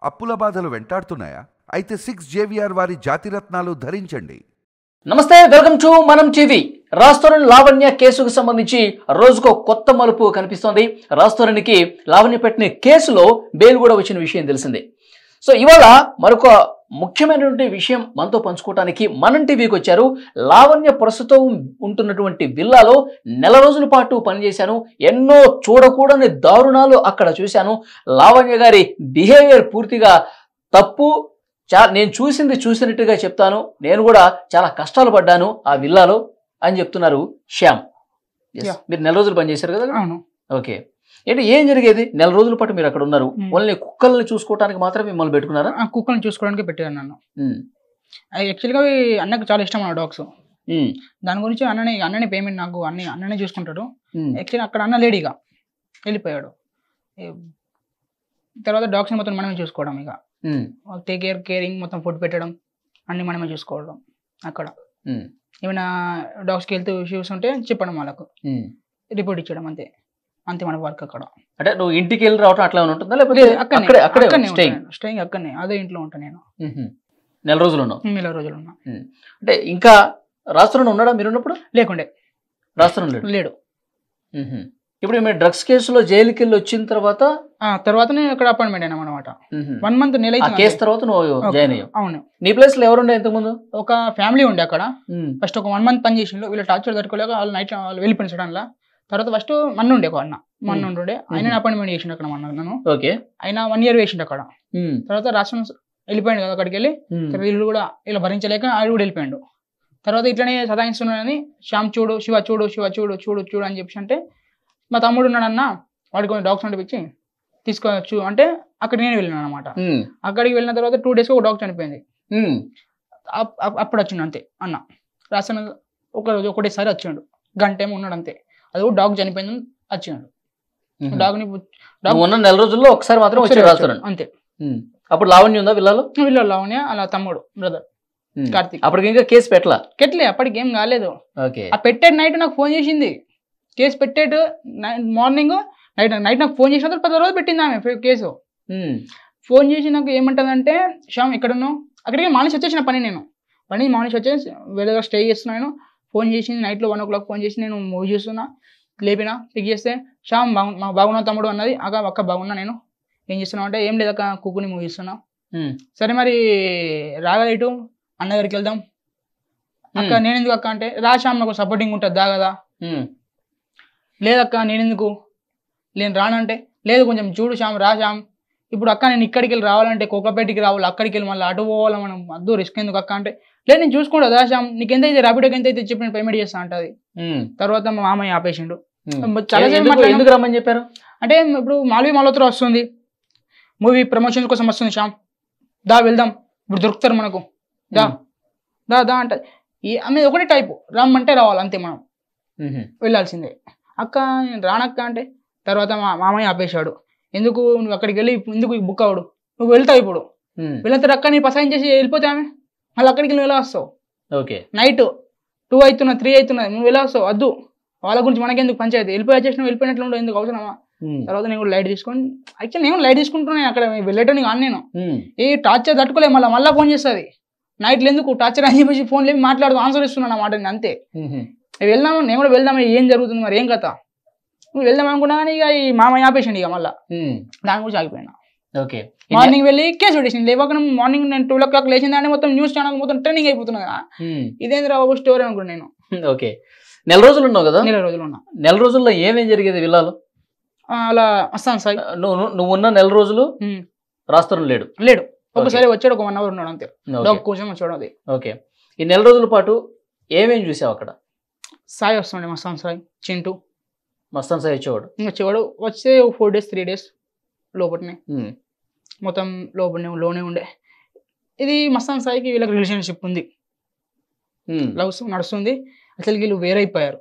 అప్పుల బాధలు వెంటాడుతున్నాయా? అయితే 6JVR వారి జాతిరత్నాలు ధరించండి. నమస్తే, వెల్కమ్ టు మనం టీవీ. రాస్తోరన్ లావణ్య కేసుకు సంబంధించి రోజుకో కొత్త మలుపు కనిపిస్తోంది. రాస్తోరన్కి లావణ్య పెట్టిన కేసులో బెయిల్ కూడా వచ్చిన విషయం తెలిసిందే. సో ఇవాళ మరొక ముఖ్యమైనటువంటి విషయం మనతో పంచుకోవడానికి మనం టీవీకి వచ్చారు. లావణ్య ప్రస్తుతం ఉంటున్నటువంటి విల్లాలో నెల రోజుల పాటు పనిచేశాను. ఎన్నో చూడకూడని దారుణాలు అక్కడ చూశాను. లావణ్య గారి బిహేవియర్ పూర్తిగా తప్పు. నేను చూసినట్టుగా చెప్తాను. నేను కూడా చాలా కష్టాలు పడ్డాను ఆ విల్లాలో అని చెప్తున్నారు శ్యామ్. మీరు నెల రోజులు పనిచేశారు కదా? అవును. ఓకే, ఏంటి ఏం జరిగేది? నెల రోజుల పాటు మీరు అక్కడ ఉన్నారు. ఓన్లీ కుక్కల్ని చూసుకోవడానికి మాత్రమే మిమ్మల్ని పెట్టుకున్నారా? కుక్కల్ని చూసుకోవడానికి పెట్టాను నన్ను. యాక్చువల్గా అన్నకు చాలా ఇష్టం అన్న డాగ్స్. దాని గురించి అన్ననే పేమెంట్ నాకు అన్ననే చూసుకుంటాడు. యాక్చువల్లీ అక్కడ అన్న లేడీగా వెళ్ళిపోయాడు. తర్వాత డాగ్స్ని మొత్తం మనమే చూసుకోవడం, ఇక కేరింగ్ మొత్తం ఫుడ్ పెట్టడం అన్ని మనమే చూసుకోవడం. అక్కడ ఏమైనా డాగ్స్కి హెల్త్ ఇష్యూస్ ఉంటే చెప్పడం, వాళ్ళకు రిపోర్ట్ ఇచ్చడం, అంతే మన వర్క్ అక్కడ. అంటే నువ్వు ఇంటికి వెళ్ళి రావటం అట్లా ఉంటుందా, లేకపోతే స్టేయింగ్ అక్కడనే అదే ఇంట్లో ఉంటాను నేను. నెల రోజులు ఉన్నావు? నెల రోజులు ఉన్నా. అంటే ఇంకా రాష్ట్రంలో ఉన్నాడా మీరు ఉన్నప్పుడు? లేకుండే. రాష్ట్రంలో లేడు. ఇప్పుడు మీరు డ్రగ్స్ కేసులో జైలుకి వెళ్ళి వచ్చిన తర్వాత నేను అక్కడ అపాయింట్మెంట్ అయినా అనమాట. 1 month నెల కేసు తర్వాత నువ్వు జాయిన్ అయ్యావు. అవును. నీ ప్లేస్ లో ఎవరుండే ఇంతకుముందు? ఒక ఫ్యామిలీ ఉండే అక్కడ. ఫస్ట్ ఒక 1 month పని చేసిండు. వీళ్ళు టార్చర్ తట్టుకోలేక వాళ్ళు నైట్ వాళ్ళు వెళ్ళిపోయిన సడన్లా. తర్వాత ఫస్ట్ మన్ను ఉండే, ఒక మన్ను ఉండే, ఆయన అపాయింట్మెంట్ చేసిండు అక్కడ నన్ను. ఓకే. ఆయన 1 year వేసిండు అక్కడ. తర్వాత రాష్ట్రం వెళ్ళిపోయాడు కదా అక్కడికి వెళ్ళి. వీళ్ళు కూడా ఇలా భరించలేక ఆయన కూడా వెళ్ళిపోయాడు. తర్వాత ఇట్లనే సదాయిస్తున్నాడని శ్యామ్ చూడు, శివ చూడు, శివ చూడు చూడు చూడు అని చెప్పి అంటే, మా తమ్ముడు ఉన్నాడన్న, వాడికి కొన్ని డాగ్స్ నడిపించి తీసుకోవచ్చు అంటే అక్కడ నేను వెళ్ళినాను అనమాట. అక్కడికి వెళ్ళిన తర్వాత 2 days ఒక డాగ్ చనిపోయింది. అప్పుడు వచ్చిండు అంతే అన్న. రాసిన ఒకటేసారి వచ్చిండు, గంట ఏమో ఉన్నాడు అంతే. అది కూడా డాగ్ చనిపోయిందని వచ్చిండు. నెల రోజుల్లో ఒకసారి మాత్రం వచ్చి అంతే. అప్పుడు లావణ్య ఉందా విల్లాలో? లావణ్య అలా తమ్ముడు బ్రదర్ కార్తీక్. అప్పటికి ఇంకా కేసు పెట్టలే? అప్పటికి ఏం కాలేదు. ఆ పెట్టేది నైట్ నాకు ఫోన్ చేసింది. కేసు పెట్టేడు మార్నింగ్, నైట్ నాకు ఫోన్ చేసిన 10 రోజులు పెట్టింది ఆమె కేసు. ఫోన్ చేసి నాకు ఏమంటుందంటే, శ్యామ్ ఎక్కడున్నావు? అక్కడికి మార్నింగ్ వచ్చేసిన నేను మార్నింగ్ వచ్చేసి వేరే దగ్గర స్టే చేస్తున్నాను. ఫోన్ చేసింది నైట్లో 1 o'clock ఫోన్ చేసి, నేను మూవీ చూస్తున్నా, లేపినా, పిక్ చేస్తే శ్యామ్ బాగున్నావు తమ్ముడు అన్నది. అక్క బాగున్నా, నేను ఏం చేస్తున్నావు అంటే, ఏం లేదక్క కుక్కుని మూవీ చూస్తున్నా. సరే మరి రాగా ఇటు అన్న దగ్గరికి వెళ్దాం. అక్క నేను ఎందుకు అక్క అంటే, రా శ్యామ్ నాకు సపోర్టింగ్ ఉంటుంది దా కదా. లేదక్క నేనెందుకు, నేను రానంటే, లేదు కొంచెం చూడు శ్యామ్, రా శ్యామ్. ఇప్పుడు అక్క నేను ఇక్కడికి వెళ్ళి రావాలంటే కోకపేటకి రావాలి, అక్కడికి వెళ్ళి మళ్ళీ అటు పోవాలి, మనం అద్దు రిస్క్ ఎందుకు అక్క అంటే, లేదు నేను చూసుకుంటా దా శ్యామ్, నీకు ఎంతైతే ర్యాపిడోకి ఎంతైతే చెప్పి నేను పేమెంట్ చేస్తా అంటది. తర్వాత మా మామయ్య ఆపేసిండు. చాలా ఎందుకు రమ్మని చెప్పారు అంటే, ఇప్పుడు మాల్వి మల్హోత్రా వస్తుంది, మూవీ ప్రమోషన్ కోసం వస్తుంది, శ్యామ్ దా వెళ్దాం, ఇప్పుడు దొరుకుతారు మనకు, దా దా దా అంటది. ఆమె ఒకటే టైపు, రమ్మంటే రావాలి అంతే, మనం వెళ్ళాల్సిందే. అక్క నేను రానక్క అంటే, తర్వాత మా మామయ్య ఆపేశాడు. ఎందుకు నువ్వు అక్కడికి వెళ్ళి ఎందుకు బుక్ అవడు, నువ్వు వెళ్తావు ఇప్పుడు, వెళ్తారు అక్క నీ పసాయం చేసి వెళ్ళిపోతే ఆమె మళ్ళీ అక్కడికి వెళ్ళి ఎలా వస్తావు? నైట్ 2 అవుతున్నా 3 అవుతున్నది, నువ్వు ఎలా వస్తావు? వద్దు, వాళ్ళ గురించి మనకెందుకు పంచాయతీ, వెళ్ళిపోయి నువ్వు వెళ్ళిపోయినట్లు ఉండవు, ఎందుకు అవసరమా? తర్వాత నేను కూడా లైట్ తీసుకొని, యాక్చువల్ నేను లైట్ తీసుకుంటున్నాను, అక్కడ వెళ్ళేటో నీకు నేను ఏ టార్చర్ తట్టుకోలే, మళ్ళీ ఫోన్ చేస్తుంది నైట్లు, ఎందుకు టార్చర్ అని చెప్పేసి ఫోన్ లేమి మాట్లాడుతూ ఆన్సర్ ఇస్తున్నాను అన్నమాట. నేను అంతే వెళ్దాము, నేను కూడా వెళ్దాము, ఏం జరుగుతుంది మరి ఏం కథ, నువ్వు వెళ్దాం అనుకున్నా కానీ ఇక ఈ మామయ్య ఆపేసిండు. ఇక మళ్ళీ దాని గురించి ఆగిపోయినా. ఓకే. మార్నింగ్ వెళ్ళి కేసు పెట్టేసింది. లేవక మార్నింగ్ నేను 12 o'clock లేచిందని మొత్తం న్యూస్ ఛానల్ మొత్తం ట్రెండింగ్ అయిపోతున్నా కదా, ఇదేంటి బాబు స్టోరీ అనుకున్నాను నేను. ఓకే, నెల రోజులు ఉన్నావు కదా? నెల రోజులు ఉన్నా. నెల రోజుల్లో ఏమేం జరిగేది విల్లాలో? అలా వస్తాను సార్. నువ్వు ఉన్న నెల రోజులు రాస్తోరన్ లేడు. ఒకసారి వచ్చాడు, ఒక 1 hour ఉన్నాడు అంతే, డాగ్ కోసం వచ్చాడు. అది ఓకే. ఈ నెల రోజుల పాటు ఏమేం చూసావు అక్కడ? సాయి వస్తుండే, మస్తాన్ సాయి, చింటూ. మస్తాన్ సాయి వచ్చేవాడు వస్తే 4 days 3 days లోపలనే, మొత్తం లోనే ఉండే. ఇది మస్తాన్ సాయికి వీళ్ళకి రిలేషన్షిప్ ఉంది, లవ్స్ నడుస్తుంది. అసలు వీళ్ళు వేరైపోయారు,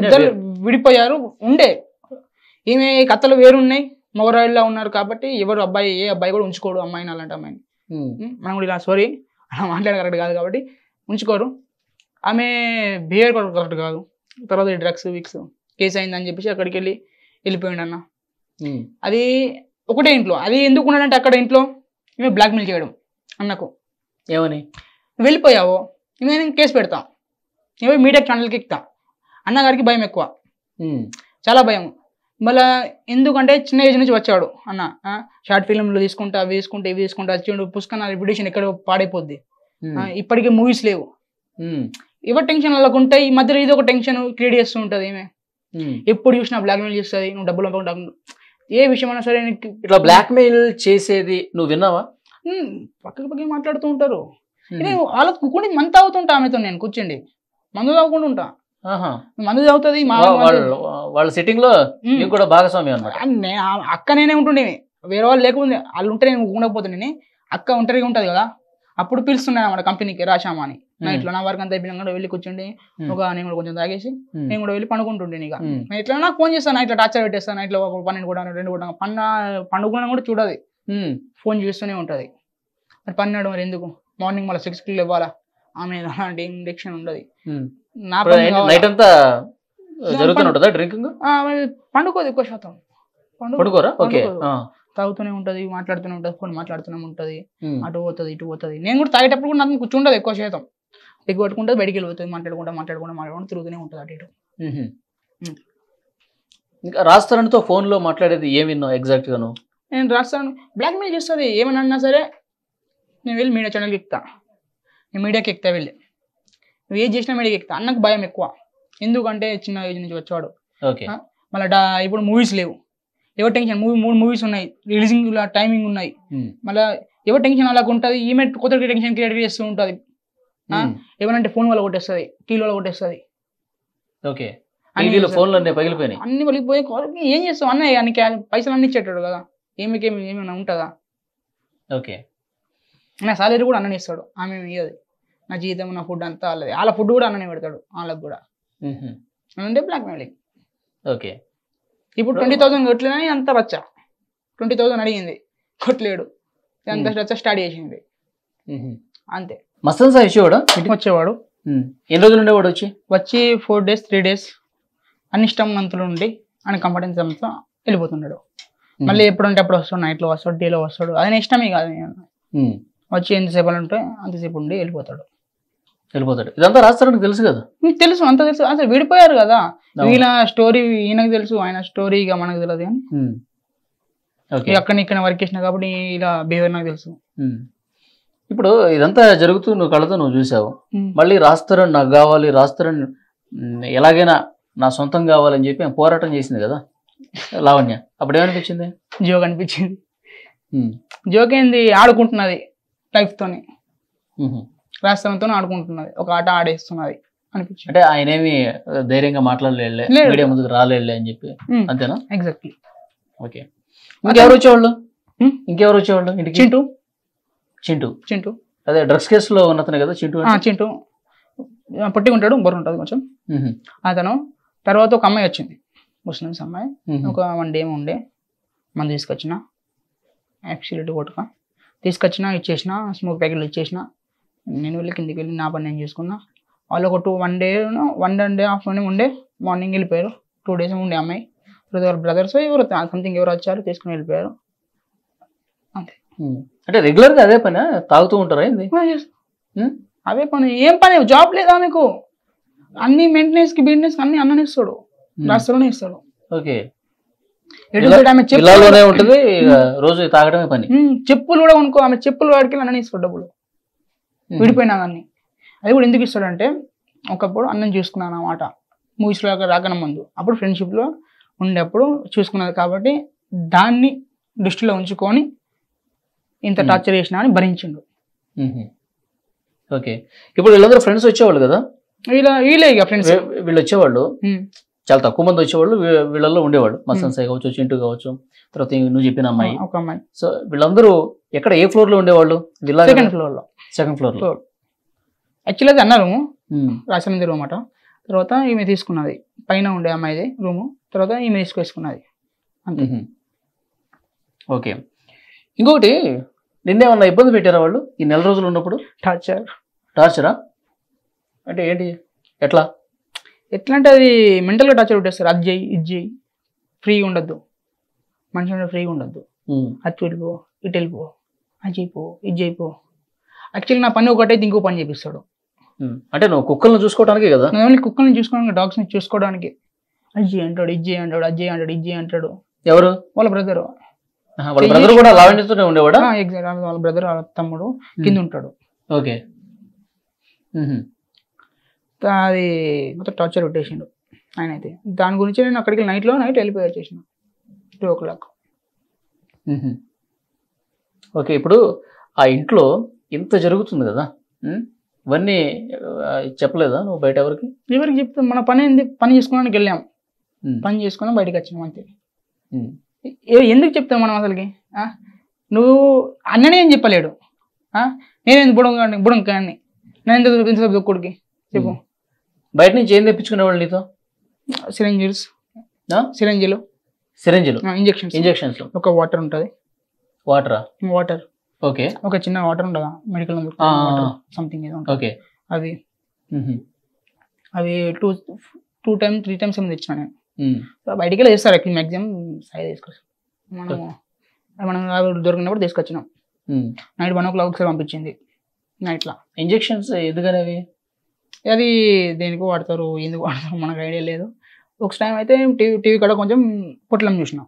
ఇద్దరు విడిపోయారు. ఉండే ఈమె కథలు వేరున్నాయి, మొగరాయిల్లా ఉన్నారు కాబట్టి ఎవరు ఏ అబ్బాయి కూడా ఉంచుకోడు అమ్మాయిని, అలాంటి అమ్మాయిని. మనం కూడా ఇలా సారీ అలా మాట్లాడే కరెక్ట్ కాదు కాబట్టి ఉంచుకోరు. ఆమె బిహేవియర్ కూడా కరెక్ట్ కాదు. తర్వాత డ్రగ్స్ కేసు అయిందని చెప్పేసి అక్కడికి వెళ్ళిపోయిండు అన్న. అది ఒకటే ఇంట్లో. అది ఎందుకు ఉన్నాడంటే అక్కడ ఇంట్లో ఈమె బ్లాక్మెయిల్ చేయడం అన్నకు. ఏమని? వెళ్ళిపోయావు నేను కేసు పెడతా, ఏమో మీడియా ఛానల్కి ఎక్కుతా. అన్నగారికి భయం ఎక్కువ, చాలా భయం. మళ్ళీ ఎందుకంటే చిన్న ఏజ్ నుంచి వచ్చాడు అన్న, షార్ట్ ఫిల్మ్లు తీసుకుంటా అవి తీసుకుంటా ఇవి తీసుకుంటా వచ్చిండు. పుష్కన రెప్యుటేషన్ ఎక్కడ పాడైపోద్ది. ఇప్పటికే మూవీస్ లేవు, ఎవరు టెన్షన్ వాళ్ళకు ఉంటాయి. ఈ మధ్యలో ఇది ఒక టెన్షన్ క్రియేట్ చేస్తూ ఉంటుంది. ఏమే ఎప్పుడు చూసినా బ్లాక్మెయిల్ చేస్తుంది, నువ్వు డబ్బులు ఏ విషయమైనా సరే ఇట్లా బ్లాక్మెయిల్ చేసేది నువ్వు విన్నావా? పక్కకి మాట్లాడుతూ ఉంటారు. వాళ్ళకి కూర్చొని మందు తాగుతుంటా ఆమెతో, నేను కూర్చోండి మందు తాగుకుంటూ ఉంటా. మందు తాగుతుంది వాళ్ళ సిట్టింగ్ లో కూడా భాగస్వామి అన్నమాట. అక్క నేనే ఉంటుండేవి, వేరే వాళ్ళు లేకపోతే వాళ్ళు ఉంటే నేను ఉండకపోతుండే. అక్క ఒంటరిగా ఉంటుంది కదా, అప్పుడు పిలుస్తున్నాయి అన్నమాట కంపెనీకి రాశామా అని. నైట్ లో నా వర్క్ అంతా అయిపోయినా వెళ్ళి కూర్చుండి నేను కూడా కొంచెం తాగేసి నేను కూడా వెళ్ళి పండుకుంటుండే. ఇక ఇట్లా నాకు ఫోన్ చేస్తాను, నైట్లో టార్చర్ పెట్టేస్తాను, నైట్లో 12 కూడా 2 కూడా పండుకున్నా కూడా చూడదు, ఫోన్ చేస్తూనే ఉంటుంది. మరి పన్నాడు మరి ఎందుకు మార్నింగ్ మళ్ళీ 6కి ఇవ్వాలా, ఆమె అలాంటి ఇంజెక్షన్ ఉండదు. నా నైట్ అంతా జరుగుతుంటుందా డ్రింకింగ్? పండుకోదు ఎక్కువ శాతం, పండుకోరా? తాగుతూనే ఉంటది, మాట్లాడుతూనే ఉంటది, ఫోన్ మాట్లాడుతూనే ఉంటది, అటు పోతుంది ఇటు పోతుంది. నేను కూడా తాగేటప్పుడు కూడా నాకు కూర్చుంటది ఎక్కువ శాతం, ఎక్కువ పట్టుకుంటుంది, బయటికి వెళ్ళిపోతుంది, మాట్లాడుకుంటూ తిరుగుతూనే ఉంటుంది అటు ఇటు. ఇంకా రాస్తారంతో ఫోన్ లో మాట్లాడేది ఏం విన్నావు ఎగ్జాక్ట్ గా? నేను రాస్తాను బ్లాక్మెయిల్ చేస్తుంది, ఏమని అన్నా సరే నేను వెళ్ళి మీడియా ఛానల్కి ఎక్కుతా, నేను మీడియాకి ఎక్కుతా, వెళ్ళి నువ్వు ఏది చేసినా మీడియాకి ఎక్కుతా. అన్నకు భయం ఎక్కువ, ఎందుకంటే చిన్న ఏజ్ నుంచి వచ్చాడు. మళ్ళీ ఇప్పుడు మూవీస్ లేవు, ఎవరు టెన్షన్ 3 మూవీస్ ఉన్నాయి, రిలీజింగ్ టైమింగ్ ఉన్నాయి, మళ్ళీ ఎవరు టెన్షన్ అలాగ ఉంటుంది. ఈమె కొత్త టెన్షన్ క్రియేట్ చేస్తూ ఉంటుంది. ఏమనంటే ఫోన్ వల్ల కొట్టేస్తుంది, టీవీ వల్ల కొట్టేస్తుంది, అన్ని పగిలిపోయి. ఏం చేస్తావు అన్న, అన్ని పైసలు అన్ని ఇచ్చేటాడు కదా, ఏమైనా ఉంటుందా? నా సాలరీ కూడా అన్ననే ఇస్తాడు, ఆమె ఇయ్యదు. నా జీతం నా ఫుడ్ అంతా వాళ్ళది, వాళ్ళ ఫుడ్ కూడా అన్ననే పెడతాడు వాళ్ళకి కూడా. అంటే బ్లాక్మెయిలింగ్. ఇప్పుడు 20,000 కొట్టలేదని అంత రచ్చ, 20,000 అడిగింది కొట్టలేడు, అంత రచ్చ స్టార్ట్ చేసింది అంతే. మస్తన్ సార్ వచ్చేవాడు, వచ్చేవాడు. ఎన్ని రోజులు ఉండేవాడు? వచ్చి 4 days 3 days అన్ని ఇష్టం మంతులు ఉండి ఆయన కంఫర్టెన్స్ అంతా వెళ్ళిపోతున్నాడు. మళ్ళీ ఎప్పుడంటే అప్పుడు వస్తాడు, నైట్లో వస్తాడు, డేలో వస్తాడు, ఆయన ఇష్టమే కాదు. వచ్చి ఎంతసేపు ఉంటే అంతసేపు ఉండి వెళ్ళిపోతాడు. ఇదంతా రాస్తారని తెలుసు కదా? తెలుసు, అంత తెలుసు. అసలు విడిపోయారు కదా, వీళ్ళ స్టోరీ ఈయనకు తెలుసు, ఆయన స్టోరీ ఇక మనకు తెలియదు. కానీ అక్కడ ఇక్కడ వర్క్ చేసిన కాబట్టి ఇలా బిహేవియర్ నాకు తెలుసు. ఇప్పుడు ఇదంతా జరుగుతూ నువ్వు కళ్ళతో నువ్వు చూసావు, మళ్ళీ రాస్తారని నాకు కావాలి, రాస్తారని ఎలాగైనా నా సొంతం కావాలని చెప్పి పోరాటం చేసింది కదా లావణ్య. అప్పుడు ఏమనిపించింది? జోక్ అనిపించింది. జోక్ ఏంది, ఆడుకుంటున్నది లైఫ్ తోని, రాష్ట్రంతో ఆడుకుంటున్నది, ఒక ఆట ఆడేస్తున్నది అనిపించింది. అంటే ఆయన ఏమి ధైర్యంగా మాట్లాడలే, మీడియా ముందుకు రాలేలే అని చెప్పి, అంతేనా? ఎగ్జాక్ట్లీ. ఓకే. ఇంకెవరు వచ్చేవాళ్ళు? ఇంటికి? చింటూ అదే డ్రగ్స్ కేసులో ఉన్నతనే కదా చింటూ? చింటూ పొట్టి ఉంటాడు, బొర్ర ఉంటుంది కొంచెం. అతను తర్వాత ఒక అమ్మాయి వచ్చింది, ముస్లిమ్స్ అమ్మాయి. ఒక 1 day ఉండే మందు తీసుకొచ్చిన, యాక్సిడెంట్ కొట్టుక తీసుకొచ్చిన, ఇచ్చేసిన, స్మోక్ ప్యాకెట్లు ఇచ్చేసిన. నేను వెళ్ళి కిందికి వెళ్ళి నా పని నేను చేసుకున్నా. వాళ్ళు ఒక 1 day 1 day ఆఫ్టర్నూన్ ఉండే, మార్నింగ్ వెళ్ళిపోయారు. 2 days ఉండే అమ్మాయి. వాళ్ళ బ్రదర్స్ ఎవరు సంథింగ్ ఎవరు వచ్చారు, తీసుకుని వెళ్ళిపోయారు అంతే. అంటే రెగ్యులర్ గా అదే పని తాగుతూ ఉంటారా? అదే పని. ఏం పని, జాబ్ లేదా మీకు? అన్ని మెయింటెనెన్స్ కి బిజినెస్ అన్ని అన్ననే ఇస్తాడు, రాష్ట్రంలోనే ఇస్తాడు. ఉంటుంది రోజు తాగడమే పని. చెప్పులు కూడా కొనుక్కో, ఆమె చెప్పులు వాడికి అన్ననే ఇస్తాడు డబ్బులు, విడిపోయినా కానీ. అది కూడా ఎందుకు ఇస్తాడంటే, ఒకప్పుడు అన్నం చూసుకున్నాను అన్నమాట మూవీస్ లో రాకన ముందు, అప్పుడు ఫ్రెండ్షిప్ లో ఉండేప్పుడు చూసుకున్నది కాబట్టి దాన్ని దృష్టిలో ఉంచుకొని ఇంత టార్చర్ చేసినా అని భరించిండు. ఓకే. ఇప్పుడు వీళ్ళందరూ ఫ్రెండ్స్ వచ్చేవాళ్ళు కదా, వీళ్ళే ఇక ఫ్రెండ్స్. వీళ్ళు వచ్చేవాళ్ళు, చాలా తక్కువ మంది వచ్చేవాళ్ళు, వీళ్ళల్లో ఉండేవాళ్ళు. మసన్ సాయి కావచ్చు, చింటూ కావచ్చు, తర్వాత నువ్వు చెప్పిన అమ్మాయి, ఒక అమ్మాయి. సో వీళ్ళందరూ ఎక్కడ, ఏ ఫ్లోర్ లో ఉండేవాళ్ళు? సెకండ్ ఫ్లోర్ లో. యాక్చువల్లీ అది అన్న రూము, రాజమంది రూమ్ అట. తర్వాత ఈమె తీసుకున్నది, పైన ఉండే అమ్మాయిది రూము, తర్వాత ఈమె తీసుకొచ్చుకున్నది అంతే. ఓకే. ఇంకొకటి, నిన్నేమన్నా ఇబ్బంది పెట్టారా వాళ్ళు ఈ 4 రోజులు ఉన్నప్పుడు? టార్చరా అంటే ఏంటి, ఎట్లా అంటే అది మెంటల్గా టార్చర్ పెట్టేస్తారు. అది చేయి ఇది చేయి, ఫ్రీగా ఉండద్దు, మనిషి ఫ్రీగా ఉండద్దు. అటు వెళ్ళిపో, ఇటు వెళ్ళిపో, అది చేయిపో, ఇది చేయిపో. యాక్చువల్లీ నా పని ఒకటైతే ఇంకో పని చేపిస్తాడు. అంటే నువ్వు కుక్కలను చూసుకోవడానికి కదా? ఓన్లీ కుక్కల్ని చూసుకోవడానికి, డాగ్స్ని చూసుకోవడానికి. అది అంటాడు, ఇది అంటాడు, అది అంటాడు, ఇది అంటాడు. ఎవరు? వాళ్ళ బ్రదర్. వాళ్ళ బ్రదర్ కూడా లావణ్యతోనే ఉండేవాడా? ఎగ్జాక్ట్, వాళ్ళ బ్రదర్ వాళ్ళ తమ్ముడు కింద ఉంటాడు. ఓకే. అది మొత్తం టార్చర్ పెట్టేసిండు ఆయన అయితే. దాని గురించి నేను అక్కడికి నైట్ వెళ్ళిపోయి వచ్చేసిన 2 o'clock. ఓకే. ఇప్పుడు ఆ ఇంట్లో ఇంత జరుగుతుంది కదా, ఇవన్నీ చెప్పలేదా నువ్వు బయట ఎవరికి? ఎవరికి చెప్తాం? మన పని ఏంది? పని చేసుకోవడానికి వెళ్ళాం, పని చేసుకున్నాం, బయటకు వచ్చినాం అంతే. ఎందుకు చెప్తాం మనం అసలుకి? నువ్వు అన్ననే ఏం చెప్పలేడు, నేనేంది బుడం కానీ నేను ఎంత దొక్కుడికి చెప్పు. బయట నుంచి ఏం తెప్పించుకునేవాళ్ళు నీతో? సిరంజిలు, ఇంజెక్షన్స్, ఒక వాటర్ ఉంటుంది. Water okay. ఒక చిన్న వాటర్ ఉంటుందా మెడికల్ సంథింగ్ ఏదో ఉంటుంది. ఓకే. అది అవి 2 times 3 times ఏమో తెచ్చిన నేను. బయటికి వెళ్ళి వేస్తారు యాక్చువల్లీ మ్యాక్సిమం సైజ్ తీసుకొచ్చి మనం దొరికినప్పుడు తీసుకొచ్చినాం. నైట్ 1 o'clock ఒకసారి పంపించింది నైట్లో. ఇంజెక్షన్స్ ఎందుకనేవి? అది దేనికి వాడతారు, ఎందుకు వాడతారు మనకు ఐడియా లేదు. ఒక టైం అయితే టీవీ కాడ కొంచెం పొట్లం చూసినా,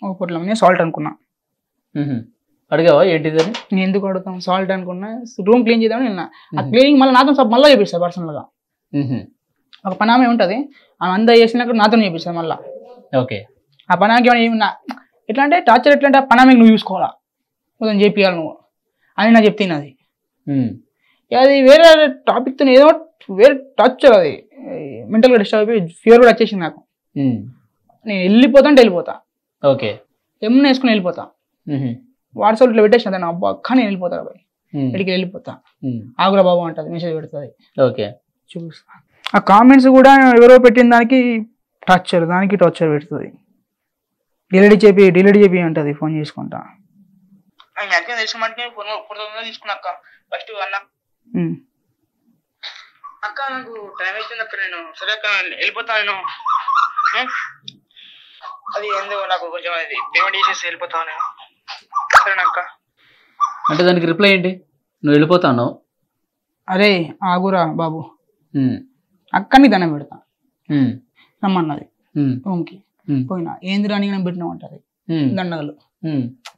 ఒక పొట్లం నేను సాల్ట్ అనుకున్నా. అడిగావా ఏంటిది అని? నేను ఎందుకు అడుగుతాం, సాల్ట్ అనుకున్నా. రూమ్ క్లీన్ చేద్దామని వెళ్ళినా. ఆ క్లీనింగ్ మళ్ళీ నాతో మళ్ళీ చేపిస్తారు పర్సనల్గా. ఒక పనామే ఉంటుంది, ఆమె అంతా చేసినాక నాతో చేపిస్తారు మళ్ళీ. ఓకే. ఆ పనాకి ఏమన్నా ఎట్లా అంటే టార్చర్, ఎట్లా అంటే ఆ పనామే నువ్వు చూసుకోవాలా, మొత్తం చేపియాలి నువ్వు అని నాకు చెప్తాను. అది వేరే టాపిక్తో ఏదో వేరే టార్చర్, అది మెంటల్గా డిస్టర్బ్ అయిపోయి ఫీవర్ కూడా వచ్చేసింది నాకు. నేను వెళ్ళిపోతా. ఓకే. ఏమన్నా వేసుకుని వెళ్ళిపోతా. వాట్సాప్ ఇట్లా పెట్టేసిన దాన్ని, అబ్బా అక్క నేను వెళ్ళిపోతా బాయ్, ఇక్కడికి వెళ్ళిపోతా. ఆగురా బాబు అంటది, మెసేజ్ పెడుతుంది. ఓకే. చూస్తా ఆ కామెంట్స్ కూడా ఎవరో పెట్టిన దానికి టార్చర్ పెడుతుంది. డిలీట్ చేపి అంటది ఫోన్ చేసుకుంటా. తీసుకున్నాక ఫస్ట్ అన్న అక్క నాకు టైం అవుతుంది అక్క, నేను సరే అక్క వెళ్ళిపోతా, నేను అది ఎందుకు నాకు కొంచెం అది పేమెంట్ చేసేసి వెళ్ళిపోతా నేను, సరేనక్క అంటే దానికి రిప్లై ఏంటి? నువ్వు వెళ్ళిపోతాను. అరే ఆగురా బాబు, అక్కడిని దండం పెడతా రమ్మన్నది రూమ్కి. పోయినా ఏందిరా అని నేను పెట్టినా ఉంటది దండగలు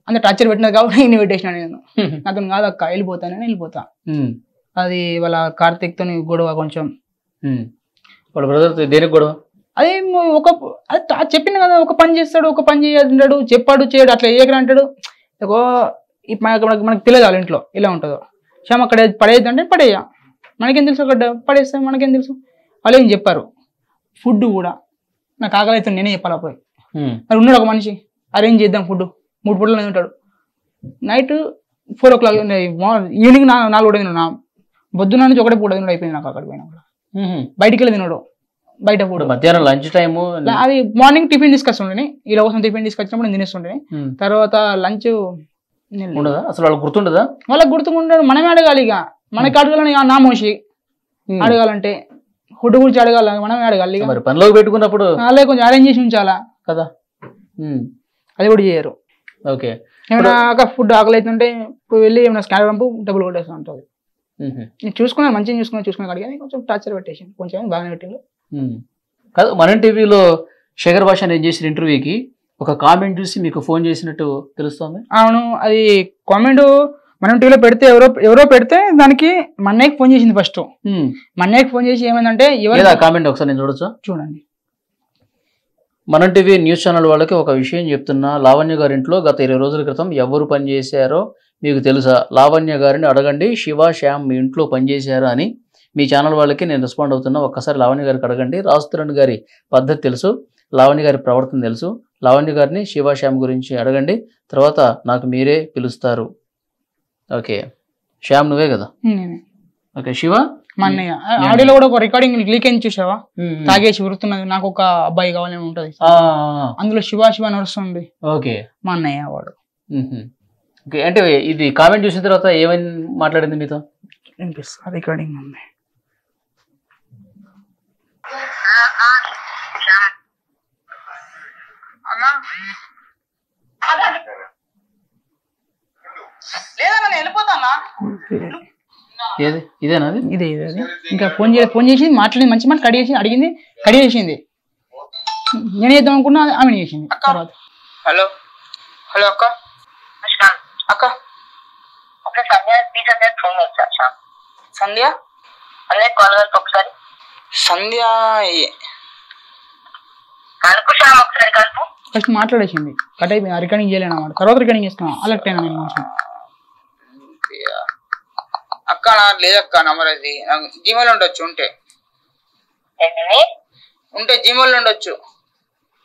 అంత టార్చర్ పెట్టినది కాబట్టి నేను పెట్టేసిన. నేను నాతో కాదు అక్క వెళ్ళిపోతా. అది వాళ్ళ కార్తీక్ తో గొడవ కొంచెం. వాళ్ళ బ్రదర్ దేనికి గొడవ? అదే అది చెప్పిన కదా, ఒక పని చేస్తాడు, ఒక పని చేయడు, చెప్పాడు చేయడు, అట్లా చేయకరా అంటాడు. మనకు తెలియదు వాళ్ళ ఇంట్లో ఎలా ఉంటుందో. శ్యామ్ అక్కడ పడేది అంటే పడేయ, మనకేం తెలుసు, అక్కడ పడేస్తాం మనకేం తెలుసు. వాళ్ళు ఏం చెప్పారు. ఫుడ్ కూడా నాకు ఆకలి అవుతుంది, నేనే చెప్పాలి పోయి. మరి ఉన్నాడు ఒక మనిషి, అరేంజ్ చేద్దాం ఫుడ్. 3 పూటలు ఉంటాడు. నైట్ 4 o'clock, ఈవినింగ్ 4 పూట తిన్నాడు. పొద్దున్న నుంచి ఒకటే పూట తిన్నాడు, అయిపోయింది నాకు. అక్కడ పోయినా కూడా బయటికి వెళ్ళి తిన్నాడు, బయట ఫుడ్. మధ్యాహ్నం లంచ్ టైము అది మార్నింగ్ టిఫిన్ తీసుకొస్తుండే, ఇలా కోసం టిఫిన్ తీసుకొచ్చినప్పుడు నేను తినేస్తుండే. తర్వాత లంచ్ ఉండదా అసలు? వాళ్ళకి గుర్తుండదా? వాళ్ళకి గుర్తుకుంటాడు. మనమే అడగాలి, ఇక మనకి అడగాలని నా మోషి అడగాలంటే ఫుడ్ గురించి అడగాలి, మనమే అడగాలి. మరి పనిలోకి పెట్టుకున్నప్పుడు అలాగే కొంచెం అరేంజ్ చేసి ఉంచాలా కదా, అది కూడా చేయరు. ఓకే. ఏమైనా ఫుడ్ ఆకలి అవుతుంటే వెళ్ళి ఏమైనా స్కానర్ పంపు డబ్బులు కొట్టేస్తూ ఉంటుంది. నేను చూసుకున్నాను, మంచిగా చూసుకున్నా అడిగాను. కొంచెం టార్చర్ పెట్టేసి కొంచెం బాగానే పెట్టిండు. కాదు, మనం టీవీలో శేఖర్ భాష ఏం చేసిన ఇంటర్వ్యూకి ఒక కామెంట్ చూసి మీకు ఫోన్ చేసినట్టు తెలుస్తుంది. అవును, అది కామెంట్ మనం టీవీలో పెడితే ఎవరో పెడితే దానికి మన్నయ్యకి ఫోన్ చేసింది ఫస్ట్. మన్నయ్యకి ఫోన్ చేసి ఏమైందంటే కామెంట్ ఒకసారి నేను చూడొచ్చా? చూడండి. మనం టీవీ న్యూస్ ఛానల్ వాళ్ళకి ఒక విషయం చెప్తున్నా. లావణ్య గారింట్లో గత 20 రోజుల క్రితం ఎవరు పనిచేశారో మీకు తెలుసా? లావణ్య గారిని అడగండి, శివ శ్యామ్ మీ ఇంట్లో పనిచేశారా అని మీ ఛానల్ వాళ్ళకి నేను రెస్పాండ్ అవుతున్నా. ఒక్కసారి లావణ్య గారికి అడగండి. రాజుతరణ్ గారి పద్ధతి తెలుసు, లావణ్య గారి ప్రవర్తన తెలుసు. లావణ్య గారిని శివ శ్యామ్ గురించి అడగండి, తర్వాత నాకు మీరే పిలుస్తారు. ఓకే, శ్యామ్ నువ్వే కదా? ఓకే. శివ మా అన్నయ్య ఆడియోలో కూడా ఒక రికార్డింగ్ లీక్ అయింది చూసావా? తాగేసి ఉరుతున్నది, నాకు ఒక అబ్బాయి కావాలని ఉంటది, అందులో శివ నడుస్తుంది. ఓకే, మా అన్నయ్య వాడు. ఓకే, అంటే ఇది కామెంట్ చూసిన తర్వాత ఏమైంది మాట్లాడింది మీతో? వినిపిస్తా, రికార్డింగ్ ఉంది. ఏది ఇదేనా ఇదే ఇంకా ఫోన్ చేసి మాట్లాడి మంచి మాట కడి చేసింది నేను చేద్దాం అనుకున్నా ఆమె చేసింది తర్వాత. హలో హలో అక్క అక్క సంధ్య ఒకసారి సంధ్య ఫస్ట్ మాట్లాడేసింది కట్ అయిపోయింది రికార్డింగ్ చేయలేను అన్నమాట తర్వాత రికార్డింగ్ చేస్తున్నాం అలర్ట్ అయినా నేను కొంచెం. అక్క నాకు లేదక్క నంబర్ అది నాకు జీమెయిల్ ఉండొచ్చు ఉంటే జీమెయిల్ ఉండొచ్చు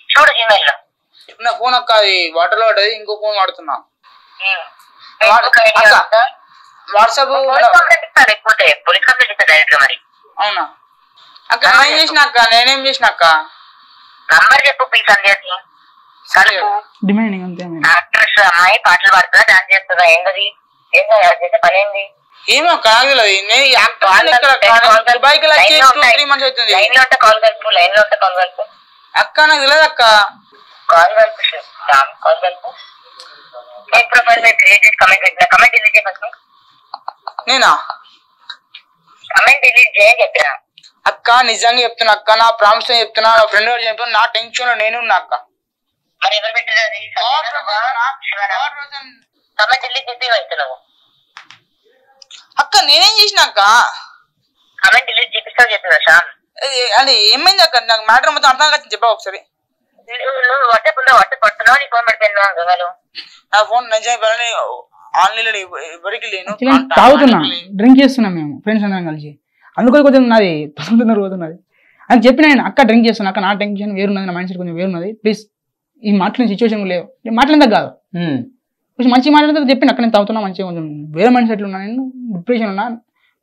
చూడు జీమెయిల్ లో నా ఫోన్ అక్క అది వాటర్ లో పడ్డది ఇంకో ఫోన్ వాడుతున్నా వాట్సాప్ అవునా అక్క నేనేం చేసిన అక్క నంబర్ చెప్పు ప్లీజ్ సంధ్యకి డిమాండింగ్ అంతే యాక్ట్రెస్ అమ్మాయి పాటలు పాడుతుందా డాన్స్ చేస్తుందా ఏంటది చేసే పని ఏంది ఏమో అక్క నాకు లైన్ లో కాల్ కలుపు అక్క నాకు తెలియదు అక్క కాల్ కలుపు ప్రొఫైల్ మీద క్రియేట్ చేసి కమెంట్ పెట్టిన కమెంట్ డిలీట్ చేయవచ్చు నేనా కమెంట్ డిలీట్ చేయని చెప్పినా అక్క నిజంగా చెప్తున్నా అక్క నా ప్రామిస్ చెప్తున్నా నా ఫ్రెండ్ గారు చెప్తున్నా నా టెన్షన్ నేను ఉన్నా అక్క మరి ఎవరు పెట్టారు కమెంట్ డిలీట్ చేసి వెళ్తున్నావు అక్క నేనేం చేసిన అక్క కమెంట్ డిలీట్ చేపిస్తావు చెప్పినా శ్యామ్ అంటే ఏమైంది అక్క నాకు మ్యాటర్ మొత్తం అర్థం కాదు చెప్పా ఒకసారి నువ్వు వాట్సాప్ పడుతున్నావు నీ ఫోన్ పడిపోయినావు నా ఫోన్ నిజంగా ఆన్లైన్ ఎవరికి లేను తాగుతున్నా డ్రింక్ చేస్తున్నా మేము ఫ్రెండ్స్ అందరం కలిసి అందుకని కొంచెం నాది తొందర పోతున్నది అని చెప్పిన ఆయన అక్క డ్రింక్ చేస్తున్నా అక్క నా టెన్షన్ వేరున్నది నా మైండ్ సెట్ కొంచెం వేరున్నది ప్లీజ్ ఈ మాట్లాడిన సిచ్యువేషన్ లేవు నేను మాట్లాడేందుకు కాదు కొంచెం మంచి మాట్లాడితే చెప్పిన అక్కడ నేను తాగుతున్నా మంచిగా కొంచెం వేరే మైండ్ సెట్లు ఉన్నా నేను డిప్రెషన్ ఉన్నా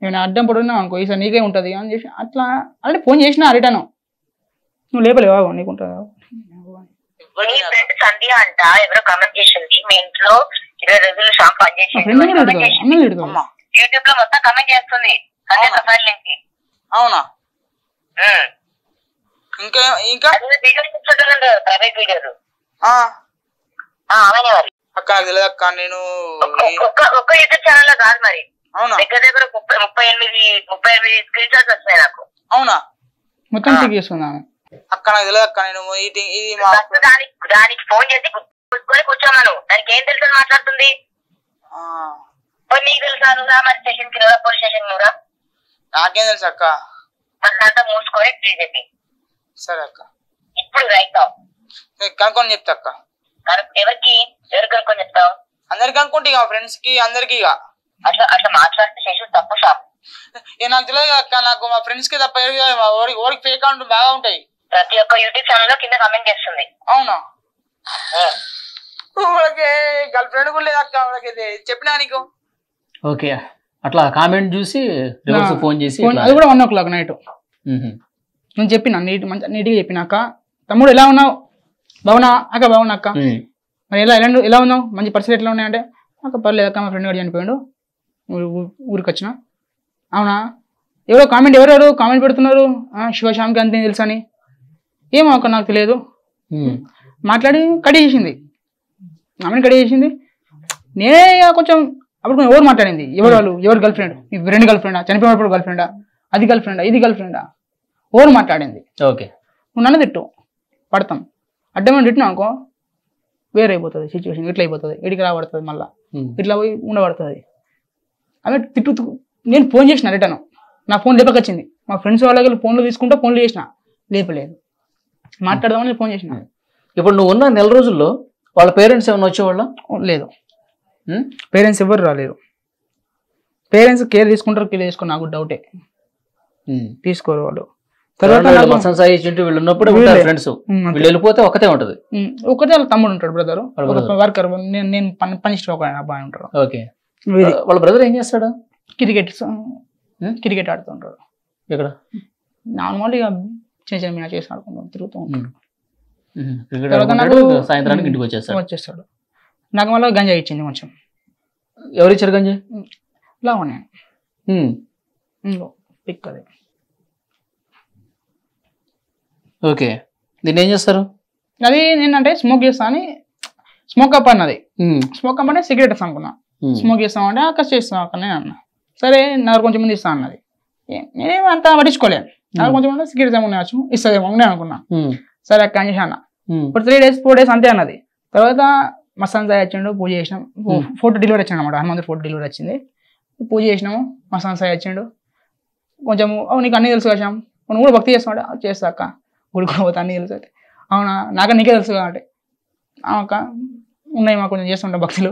నేను అడ్డం పడున్నా అనుకో ఈసారి నీకే ఉంటుంది అని చెప్పి అట్లా అంటే ఫోన్ చేసినా రిటర్న్ నువ్వు లేపలేవా నీకుంటుందా సంధ్య అంట ఎవరో కామెంట్ చేసింది మీ ఇంట్లో 20 రోజులు షాప్ పని చేసింది యూట్యూబ్ లో మొత్తం కామెంట్ చేస్తుంది ప్రొఫైల్ నుంచి అవునా ఇంకా ఇంకా ప్రైవేట్ వీడియోలు అక్క నాకు తెలియదు అక్క నేను ఒక్క యూట్యూబ్ ఛానల్ లో కాదు మరి అవునా దగ్గర 38 స్క్రీన్ షాట్స్ వస్తున్నాయి నాకు అవునా మొత్తం చెక్ చేసుకుందాం అక్క నాకు తెలియదు అక్క నేను ఇది దానికి ఫోన్ చేసి కూర్చోమను దానికి ఏం తెలుసు మాట్లాడుతుంది నీకు తెలుసా నువ్వురా మరి స్టేషన్ కి పోలీస్ స్టేషన్ నువ్వురా నాకేం తెలుసు అక్క అంతా మూసుకొని ప్లీజ్ చెప్పి సరే అక్క ఇప్పుడు రైట్ కనుక్కొని చెప్తా అక్క ఎవరికి కనుక్కొని చెప్తావు అందరికి అనుకుంటే ఇక ఫ్రెండ్స్ కి అందరికి ఇక అట్లా మాట్లాడితే చేసి తప్పు షాప్ నాకు తెలియదు అక్క నాకు మా ఫ్రెండ్స్ కి తప్ప ఓడికి ఫేక్ అకౌంట్ బాగా ఉంటాయి ప్రతి ఒక్క యూట్యూబ్ ఛానల్ లో కింద కామెంట్ చేస్తుంది అవునా వాళ్ళకి గర్ల్ ఫ్రెండ్ కూడా లేదు అక్క వాళ్ళకి చెప్పినా నీకు ఓకే అట్లా కామెంట్ చూసి ఫోన్ చేసి అది కూడా 1 o'clock నైట్ నేను చెప్పిన నీట్గా చెప్పినాక తమ్ముడు ఎలా ఉన్నావు బాగున్నా అక్క బాగున్నా అక్క మరి ఎలా ఉన్నావు మంచి పరిస్థితి ఎట్లా ఉన్నాయంటే అక్క పర్లేదు అక్క మా ఫ్రెండ్ గారు చనిపోయాడు ఊరికి వచ్చిన అవునా ఎవరెవరు కామెంట్ పెడుతున్నారు శివశ్యామ్కి అంతే తెలుసా అని ఏమో అక్క నాకు తెలియదు మాట్లాడి కడి చేసింది ఆమెను కడి చేసింది నేనే కొంచెం అప్పుడు ఎవరు మాట్లాడింది ఎవరు గర్ల్ ఫ్రెండ్ మీ ఫ్రెండ్ గర్ల్ ఫ్రెండా చనిపోయినప్పుడు గర్ల్ ఫ్రెండా అది గర్ల్ ఫ్రెండా ఇది గర్ల్ ఫ్రెండా ఎవరు మాట్లాడింది ఓకే నువ్వు నన్ను తిట్టు పడతాం అడ్డమైన తిట్టినా అనుకో వేరే అయిపోతుంది సిచ్యువేషన్ ఇట్లా అయిపోతుంది ఇడికి రాబడుతుంది మళ్ళీ ఇట్లా పోయి ఉండబడుతుంది ఆమె తిట్టు నేను ఫోన్ చేసిన రిటర్న్ నా ఫోన్ లేపకొచ్చింది మా ఫ్రెండ్స్ వాళ్ళకి ఫోన్లు తీసుకుంటే ఫోన్లు చేసిన లేపలేదు మాట్లాడదామని ఫోన్ చేసిన ఇప్పుడు నువ్వు ఉన్న నెల రోజుల్లో వాళ్ళ పేరెంట్స్ ఏమైనా వచ్చేవాళ్ళ లేదు పేరెంట్స్ ఎవరు రాలేరు పేరెంట్స్ కేర్ తీసుకుంటారు నాకు డౌటే తీసుకోరు వాళ్ళు తర్వాత చింటూ వీళ్ళు ఉన్నప్పుడు ఫ్రెండ్స్ వీళ్ళు వెళ్ళిపోతే ఒకటే ఉంటది ఒకటే వాళ్ళ తమ్ముడు ఉంటాడు బ్రదర్ వర్కర్ నేను పనిష్ట ఒక అబ్బాయి ఉంటాడు ఓకే వాళ్ళ బ్రదర్ ఏం చేస్తాడు క్రికెట్ ఆడుతూ ఉంటాడు ఇక్కడ నార్మల్ ఇక చిన్న చిన్న మ్యాచ్ చేసి ఆడుకుంటాం తిరుగుతూ ఉంటాడు సాయంత్రానికి ఇంటికి వచ్చేస్తాడు నాకు మళ్ళీ గంజాయి ఇచ్చింది కొంచెం ఎవరు ఇచ్చారు గంజాయి లావనే పిక్ అది ఓకే దీన్ని ఏం చేస్తారు అది నేనంటే స్మోక్ చేస్తా అని స్మోక్ అప్ అన్నది స్మోక్ అప్ అంటే సిగరెట్స్ అనుకున్నా స్మోక్ చేస్తామంటే అక్క చేస్తాం అక్క నేను అన్న. సరే నాకు కొంచెం మంది ఇస్తా అన్నది. నేనేం అంత పట్టించుకోలేదు. నాకు కొంచెం సిగరెట్స్ ఏమన్నా ఇస్తుందేమో నేను అనుకున్నా. సరే అక్క అని చేసి అన్న. ఇప్పుడు 3 days 4 days అంతే అన్నది. తర్వాత మసాన్ సాయి వచ్చిండు, పూజ చేసినాం. ఫోటో డెలివరీ వచ్చింది అనమాట, హనుమంతుడు ఫోటో డెలివరీ వచ్చింది. పూజ చేసినాము. మసాన్ సాయి వచ్చిండు. కొంచెం నీకు అన్నీ తెలుసు కదా, నువ్వు కూడా భక్తి చేస్తామంటే చేస్తా అక్క, గుడి కూడా పోతా అన్నీ తెలుసు. అయితే అవునా, నాక నీకే తెలుసు కాబట్టి అక్క ఉన్నాయి మాకు కొంచెం చేస్తుంటా భక్తులు,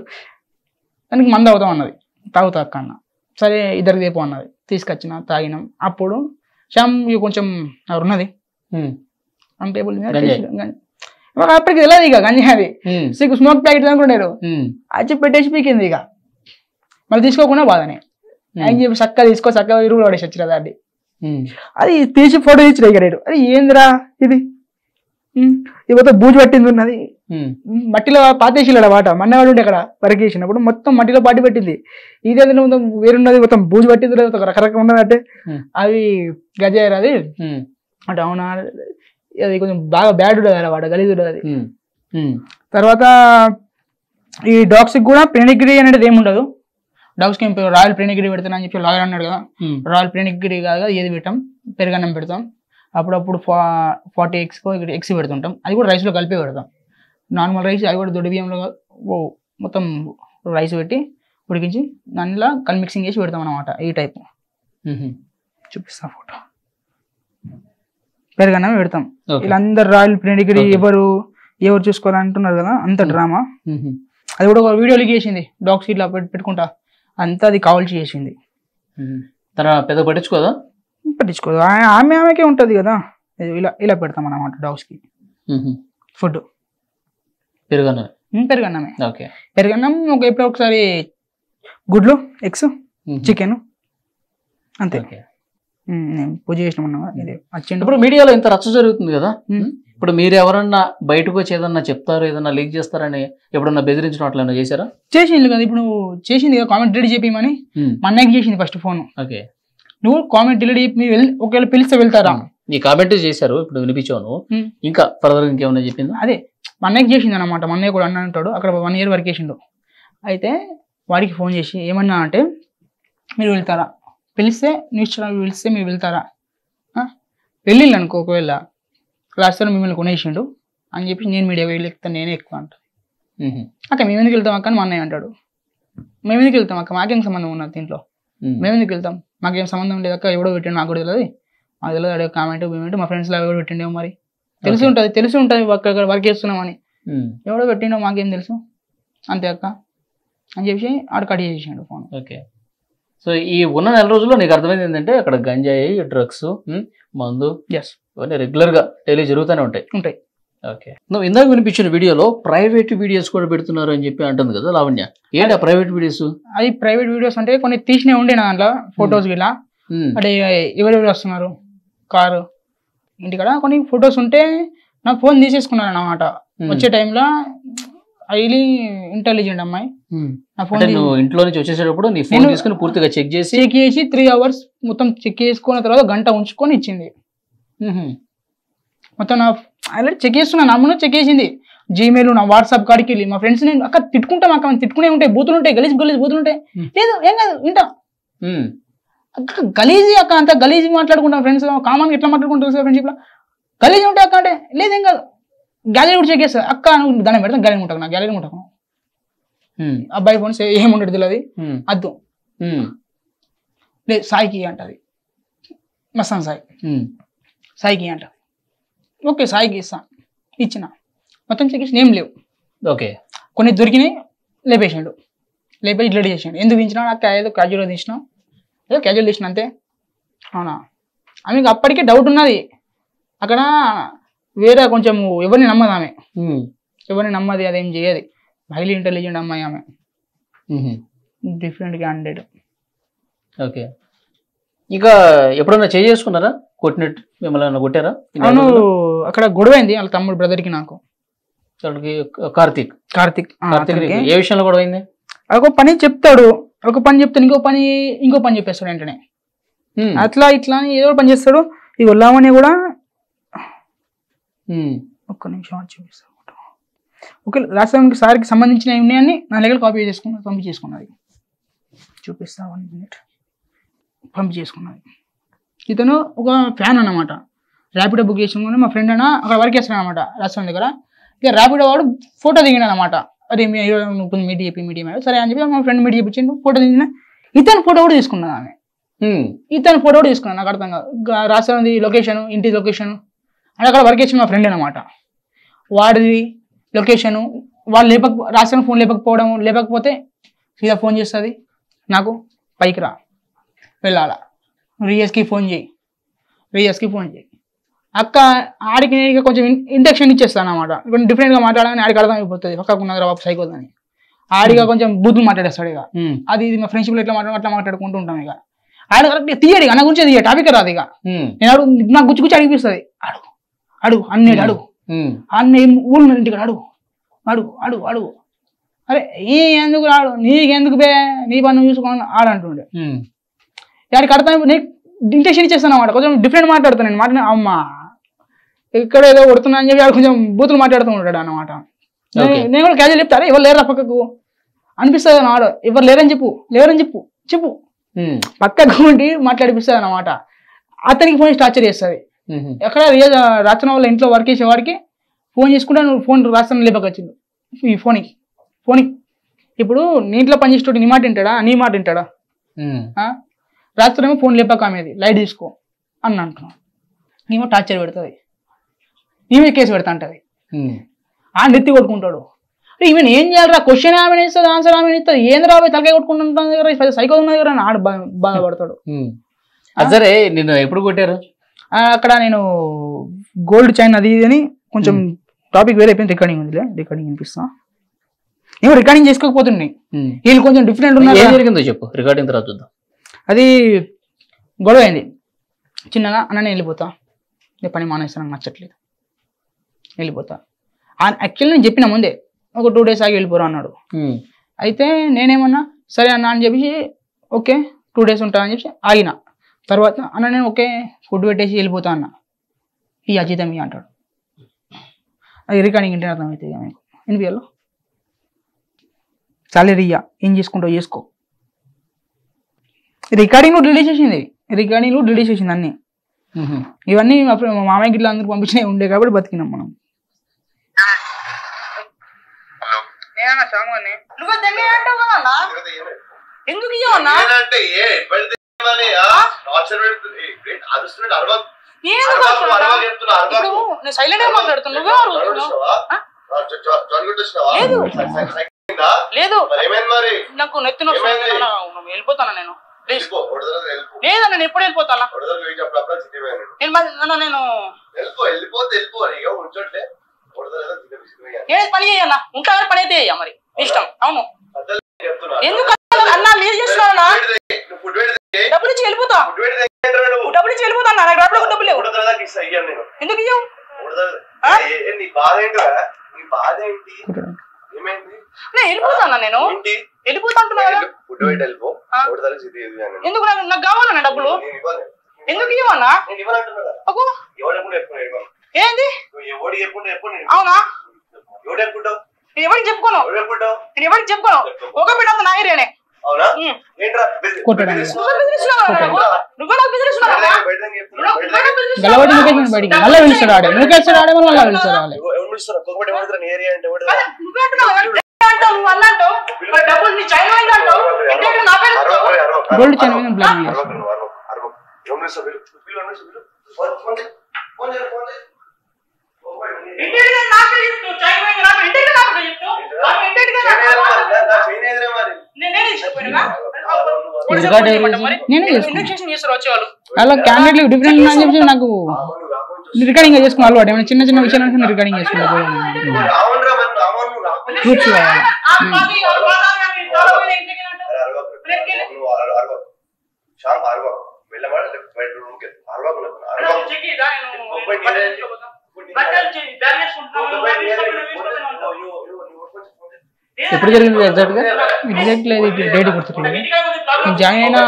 దానికి మందు అవుతాం అన్నది. తాగుతా అక్క అన్న. సరే ఇద్దరికి దీపం అన్నది, తీసుకొచ్చిన తాగినాం. అప్పుడు శ్యామ్ కొంచెం ఉన్నది ఆన్ టేబుల్ మీద, అప్పటికి తెలియదు ఇక గంజాది స్మోక్ ప్యాకెట్ అనుకున్నాడు. అది పెట్టేసి పీకింది. ఇక మళ్ళీ తీసుకోకుండా బాధనే అని చెప్పి చక్కగా తీసుకో చక్కగా ఇరువులు పడేసి వచ్చిన దాన్ని. అది తీసి ఫోటో తీసిన ఇక రేటు. అది ఏందిరా ఇది, ఇవతో బూజు పట్టింది ఉన్నది, మట్టిలో పాతేసిల్లాడు వాట. మన్నవాడు ఉంటే అక్కడ వరకు వేసినప్పుడు మొత్తం మట్టిలో పాటి పెట్టింది. ఇదే మొత్తం వేరున్నది, మొత్తం బూజు పట్టింది, రకరకాల ఉన్నది. అంటే అవి గజారు అది అంటే అవునా, అది కొంచెం బాగా బ్యాడ్ ఉంటుంది అలా వాట, గలీజ్ ఉంటుంది అది. తర్వాత ఈ డాగ్స్కి కూడా పెనిగ్రీ అనేది ఏముండదు. డాగ్స్కి ఏం రాయల్ పెనిగ్రీ పెడతానని చెప్పి లాయర్ అన్నాడు కదా, రాయల్ పెనిగ్రీ కాదు ఏది పెట్టాం, పెరుగన్నం పెడతాం. అప్పుడప్పుడు 40 eggs పెడుతుంటాం. అది కూడా రైస్లో కలిపి పెడతాం. నార్మల్ రైస్ అది కూడా దొడ్డి బియ్యంలో మొత్తం రైస్ పెట్టి ఉడికించి దానిలో కల్ మిక్సింగ్ చేసి పెడతాం అన్నమాట. ఈ టైప్ చూపిస్తా ఫోటో. పెరుగన్నమే పెడతాం. వీళ్ళందరూ రాయల్ పెనిగ్రీ ఎవరు చూసుకోవాలంటున్నారు కదా, అంత డ్రామా. అది కూడా ఒక వీడియో లీక్ చేసింది, డాగ్స్ ఇట్లా పెట్టుకుంటా అంతా అది కావాల్సి చేసింది. పెద్ద పట్టించుకోదా? పట్టించుకోదు, ఆమెకే ఉంటుంది కదా. ఇలా పెడతాం అన్నమాట డాగ్స్కి ఫుడ్. పెరుగన్నమే. పెరుగన్నం ఎప్పుడో ఒకసారి గుడ్లు, ఎగ్స్, చికెన్ అంతే. పూజ చేసినామన్నా. ఇప్పుడు మీడియాలో ఇంత రచ్చ జరుగుతుంది కదా, ఇప్పుడు మీరు ఎవరన్నా బయటకు వచ్చి ఏదన్నా చెప్తారు, ఏదన్నా లీక్ చేస్తారని ఎప్పుడన్నా బెదిరించడం అట్లా చేశారా? చేసింది కదా, ఇప్పుడు చేసింది కదా, కామెంట్ డిలీట్ చేయమని మా అన్నయ్యకి చేసింది ఫస్ట్ ఫోన్. ఓకే, నువ్వు కామెంట్ డిలీట్ చెప్పి ఒకవేళ పిలిస్తే వెళ్తారా? నీ కామెంట్ చేశారు, ఇప్పుడు వినిపించాను. ఇంకా ఫర్దర్ ఇంకేమన్నా చెప్పింది? అదే మా అన్నయ్యకి చేసింది అనమాట. మా అన్నయ్య కూడా అన్న అంటాడు, అక్కడ 1 year వరకు చేసిండు. అయితే వాడికి ఫోన్ చేసి ఏమన్నా అంటే, మీరు వెళ్తారా, పిలిస్తే న్యూస్ ఛానల్ పిలిస్తే మీరు వెళ్తారా, వెళ్ళిళ్ళు అనుకో, ఒకవేళ లాస్ట్ టైం మిమ్మల్ని కొనేసిండు అని చెప్పి నేను మీడియా వెళ్ళి ఎక్కుతాను, నేనే ఎక్కువ అంటాను. అక్క మేము ఎందుకు వెళ్తాం అక్క అని మా అన్నయ్య అంటాడు. మేము ఎందుకు వెళ్తాం అక్క, మాకేం సంబంధం ఉన్నది దీంట్లో, మేము ఎందుకు వెళ్తాం, మాకేం సంబంధం లేదు అక్క, ఎవడో పెట్టండి నాకు కూడా తెలియదు, మాకు తెలియదు అడిగే కామెంట్ పేమెంట్, మా ఫ్రెండ్స్లో ఎవడో పెట్టిండేమో, మరి తెలిసి ఉంటుంది వర్క్ చేస్తున్నామని, ఎవడో పెట్టిండో మాకేం తెలుసు, అంతే అక్క అని చెప్పి ఆడ కట్ చేసేసాడు ఫోన్. ఓకే, సో ఈ ఉన్న 4 రోజుల్లో నీకు అర్థమైంది ఏంటంటే అక్కడ గంజాయి, డ్రగ్స్, మందు ఇవన్నీ రెగ్యులర్ గా డైలీ జరుగుతూనే ఉంటాయి. ఓకే, నువ్వు ఇందాక వినిపించిన వీడియోలో ప్రైవేట్ వీడియోస్ కూడా పెడుతున్నారు అని చెప్పి అంటుంది కదా లావణ్య, ఏంటి ఆ ప్రైవేట్ వీడియోస్? అది ప్రైవేట్ వీడియోస్ అంటే కొన్ని తీసినవి ఉండే నా దాంట్లో ఫొటోస్ ఇలా, అంటే ఎవరెవరు వస్తున్నారు కారు ఇంటికాడ కొన్ని ఫొటోస్ ఉంటే నా ఫోన్ తీసేసుకున్నాను అన్నమాట. వచ్చే టైంలో హైలీ ఇంటెలిజెంట్ అమ్మాయి నా ఫోన్ ఇంట్లో నుంచి వచ్చేసేటప్పుడు నీ ఫోన్ తీసుకుని పూర్తిగా చెక్ చేసి 3 hours మొత్తం చెక్ చేసుకున్న తర్వాత గంట ఉంచుకొని ఇచ్చింది. మొత్తం నా ఆల్రెడీ చెక్ చేస్తున్నా, నమ్మను చెక్ చేసింది. జీమెయిల్, నా వాట్సాప్ కాడికి వెళ్ళి మా ఫ్రెండ్స్ నేను అక్క తిట్టుకుంటాం, అక్క తిట్టుకునే ఉంటాయి, బూతులు ఉంటాయి, గలీజ్ బూతులు ఉంటాయి, లేదు ఏం కాదు వింటా అక్క, గలీజీ అక్క అంతా గలీజీ మాట్లాడుకుంటాం ఫ్రెండ్స్, కామన్ ఎట్లా మాట్లాడుకుంటారు ఫ్రెండ్షిప్ లో, గలీజీ ఉంటాయి అక్క అంటే లేదేం కాదు, గ్యాలరీ కూడా చెక్ చేస్తా అక్క, నువ్వు దాన్ని పెడతాను గ్యాలరీ ఉంటాను, నా గ్యాలరీ ఉంటాను. అబ్బాయి ఫోన్స్ ఏముండదు తెలియదు, అద్దు లేదు సాయికి అంటది, మస్తాన్ సాయికి అంటది. ఓకే సాయికి ఇస్తా, ఇచ్చిన మొత్తం చెక్ చేసి ఏం లేవు. ఓకే, కొన్ని దొరికినాయి, లేపేసాడు, లేపేసి ఇట్లా చేసాడు. ఎందుకు తీసినా నాకు ఏదో క్యాజువల్గా తీసినా, ఏదో క్యాజువల్ తీసిన అంతే. అవునా, ఆమెకు అప్పటికే డౌట్ ఉన్నది అక్కడ, వేరే కొంచెం ఎవరిని నమ్మదు ఆమె, ఎవరిని నమ్మది, అదేం చేయదు, హైలీ ఇంటెలిజెంట్ అమ్మాయి ఆమె, డిఫరెంట్ క్యాండిడేట్. ఓకే, ఇంకా ఎప్పుడన్నా చేసుకున్నారా, కొట్టినట్టు మిమ్మల్ని కొట్టారా? అవును, అక్కడ గొడవైంది వాళ్ళ తమ్ముడు బ్రదర్కి నాకు. కార్తీక్ ఏ విషయంలో గొడవైంది? ఒక పని చెప్తాడు, ఒక పని చెప్తాడు, ఇంకో పని చెప్పేస్తాడు వెంటనే, అట్లా ఇట్లా అని ఏదో పని చేస్తాడు. ఈ లావణ్య కూడా ఒక్క నిమిషం చూపిస్తాడు, ఓకే రాష్ట్రానికి సార్కి సంబంధించినవి ఉన్నాయని నా దగ్గర కాపీ చేసుకున్నాను, పంపించేసుకున్నది. చూపిస్తా 1 minute. పంపించేసుకున్నది. ఇతను ఒక ఫ్యాన్ అన్నమాట. ర్యాపిడో బుక్ చేసుకుని మా ఫ్రెండ్ అన్న అక్కడ వర్క్ చేస్తాను అనమాట రాష్ట్రం దగ్గర. ఇక ర్యాపిడో వాడు ఫోటో దిగినాడు అనమాట. అదే మీట్ చెప్పి సరే అని చెప్పి మా ఫ్రెండ్ మీట్ చెప్పించిండు, ఫోటో దిగిన. ఇతను ఫోటో కూడా తీసుకున్నాను ఆమె. ఇతను ఫోటో కూడా తీసుకున్నాను. నాకు అర్థం కాదు. రాష్ట్రం లొకేషన్, ఇంటి లొకేషన్ అంటే అక్కడ వర్క్ చేసిన మా ఫ్రెండ్ అనమాట. వాడిది లొకేషను వాళ్ళు రాష్ట్రం ఫోన్ లేకపోతే సీదా ఫోన్ చేస్తుంది నాకు, పైకి రా వెళ్ళాలా, రియస్కి ఫోన్ చేయి అక్క. ఆడికి నేను కొంచెం ఇండక్షన్ ఇచ్చేస్తాను అనమాట. కొంచెం డిఫరెంట్గా మాట్లాడాలని ఆడికి అర్థం అయిపోతుంది, పక్కకు ఉన్నది బాబు సైకో అని. ఆడిగా కొంచెం బూతులు మాట్లాడేస్తాడు. ఇక అది ఇది మా ఫ్రెండ్షిప్లో అట్లా మాట్లాడుకుంటూ ఉంటాం. ఇక ఆడ కరెక్ట్ తీయడు, నా గురించి తీయ టాపిక్ రాదు. ఇక నేను నాకు గుచ్చి అడిగిపిస్తుంది. అడుగు అన్నేడు అడుగు అన్న ఊళ్ళు ఇంటికి అడుగు అరే ఎందుకు రాడు, నీకెందుకు బే, నీ పని చూసుకోని ఆడంటుండే. వాడికి అర్థం ఇంటెన్షన్ ఇచ్చేస్తాను అన్నమాట. కొంచెం డిఫరెంట్ మాట్లాడుతాను నేను. మాట్లాడిన అమ్మ ఇక్కడ ఏదో కొడుతున్నా అని చెప్పి వాడు కొంచెం బూతులు మాట్లాడుతూ ఉంటాడు అన్నమాట. నేను కూడా క్యాజువల్ చెప్తారా ఎవరు లేరా పక్కకు అనిపిస్తుంది నాడు. ఎవరు లేరని చెప్పు పక్కకు ఉండి మాట్లాడిపిస్తుంది అన్నమాట. అతనికి ఫోన్ టార్చర్ చేస్తుంది. ఎక్కడ రాత్రి వాళ్ళ ఇంట్లో వర్క్ చేసేవాడికి ఫోన్ చేసుకుంటే నువ్వు ఫోన్ రాష్ట్రం లేపకొచ్చిండు ఈ ఫోన్కి. ఇప్పుడు నీ ఇంట్లో పనిచేసేటోడు నీ మాట వింటాడా? రాత్రి ఏమో ఫోన్ లేపక ఆమెది లైట్ తీసుకో అని అంటున్నావు. నీమో టార్చర్ పెడుతుంది, నీమే కేసు పెడతా అంటది. ఆ నెత్తి కొట్టుకుంటాడు. ఈమెను ఏం చేయాలరా, క్వశ్చన్ ఆమె ఇస్తుంది, ఆన్సర్ ఆమె ఇస్తుంది, ఏంది రాబోయే తలకాయ కొట్టుకుంటుంటాను దగ్గర సైకో ఉన్నది కదా ఆడు బాధపడతాడు. సరే నిన్ను ఎప్పుడు కొట్టారు? అక్కడ నేను గోల్డ్ చైన్ అది అని కొంచెం టాపిక్ వేరే అయిపోయింది. రికార్డింగ్ ఉందిలే, రికార్డింగ్ వినిపిస్తా. నేను రికార్డింగ్ చేసుకోకపోతున్నాయి, వీళ్ళు కొంచెం డిఫరెంట్ ఉన్నారు. ఏం జరిగిందో చెప్పు, రికార్డింగ్ తర్వాత చూద్దాం. అది గొడవ అయింది చిన్నగా. అన్న నేను వెళ్ళిపోతా, నేను పని మానేస్తాను, నాకు నచ్చట్లేదు, వెళ్ళిపోతా. యాక్చువల్లీ నేను చెప్పిన ముందే ఒక 2 days ఆగి వెళ్ళిపోరా అన్నాడు. అయితే నేనేమన్నా సరే అన్న అని చెప్పి ఓకే 2 days ఉంటా అని చెప్పి ఆగిన. తర్వాత అన్న నేను ఓకే ఫుడ్ పెట్టేసి వెళ్ళిపోతా అన్న. ఈ అజీతం ఇవి అంటాడు. అది రికార్డింగ్ ఇంటే అర్థమవుతుంది ఇక మీకు వినిపియాలో. సాలరీ ఇయ్యా, ఏం చేసుకుంటావు చేసుకో. రికార్డింగ్ డిలీట్ చేసింది అన్ని. ఇవన్నీ మా మామయ్యకి ఇట్లా అందరికి పంపించినవి ఉండే కాబట్టి బతికినాం మనం. ఎందుకు సైలెంట్ మాట్లాడుతున్నా లేదు, నాకు నెత్తిన వెళ్ళిపోతానా నేను. లేదన్నా నేను ఎప్పుడు వెళ్ళిపోతానా, నేను పని చేయన్నా ఉంటా, పని అయితే చెయ్య మరి ఇష్టం. అవును ఎందుకు అన్నా మీరు చేస్తున్నా, డబ్బులు ఇచ్చి వెళ్ళిపోతా, డబ్బులు ఇచ్చి వెళ్ళిపోతా అన్న. నాకు డబ్బులు లేవు, ఎందుకు ఇవ్వవు? నేను వెళ్ళిపోతానా, నేను వెళ్ళిపోతా అంటున్నా కదా. ఎందుకు నాకు కావాలన్నా డబ్బులు, ఎందుకు ఇవ్వన్నా? ఏంది అవునా? నేను ఎవరికి చెప్పుకోను, ఒక బిడ్డ నా ఏరియానే. గోల్డ్ చైన్ బ్లాక్ అలా క్యాండిడేట్ డిఫరెంట్ అని చెప్పి నాకు రికార్డింగ్ చేసుకున్న అలవాటు. ఏమైనా చిన్న చిన్న విషయాలు రికార్డింగ్ చేసుకుంటా కూర్చోవాలి. ఎప్పుడు జరిగింది ఎగ్జాక్ట్ లేదు, డేట్ గుర్తులేదు. జాయిన్ అయిన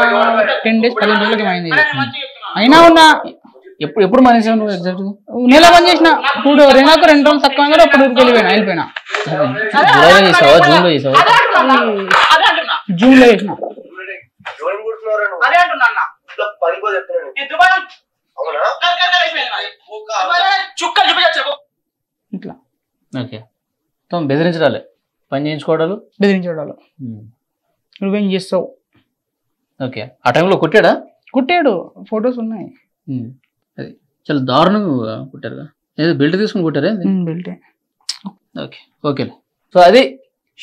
10 days 15 రోజులకి అయింది. అయినా ఉన్నా ఎప్పుడు మానేసావు నువ్వు ఎగ్జాక్ట్ నెల పని చేసిన ఇప్పుడు నాకు 2 రోజులు తక్కువ అయిందో అప్పుడు వెళ్ళిపోయినా జూలైలో చేసావా జూన్లో చేసావా జూన్లో చేసిన ఇట్లా ఓకే మొత్తం బెదిరించడాలే పని చేయించుకోవడాలు బెదిరించడాలు నువ్వేం చేస్తావు. ఓకే ఆ టైంలో కొట్టాడా? కుట్టాడు, ఫొటోస్ ఉన్నాయి. అది చాలా దారుణంగా కుట్టారుగా. ఏదో బెల్ట్ తీసుకుని కుట్టారా? బెల్టే. ఓకే ఓకేలే. సో అది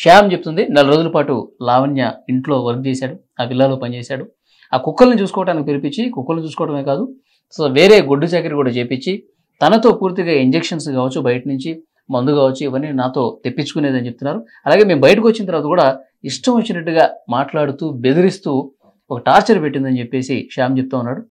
శ్యామ్ చెప్తుంది. 4 రోజుల పాటు లావణ్య ఇంట్లో వర్క్ చేశాడు, ఆ విల్లాలో పనిచేశాడు. ఆ కుక్కల్ని చూసుకోవడానికి పిలిపించి, కుక్కల్ని చూసుకోవడమే కాదు సో వేరే గొడ్డు చాకరీ కూడా చేపించి తనతో పూర్తిగా ఇంజెక్షన్స్ కావచ్చు, బయట నుంచి మందు కావచ్చు, ఇవన్నీ నాతో తెప్పించుకునేదని చెప్తున్నారు. అలాగే మేము బయటకు వచ్చిన తర్వాత కూడా ఇష్టం వచ్చినట్టుగా మాట్లాడుతూ బెదిరిస్తూ ఒక టార్చర్ పెట్టిందని చెప్పేసి శ్యామ్ చెప్తా ఉన్నాడు.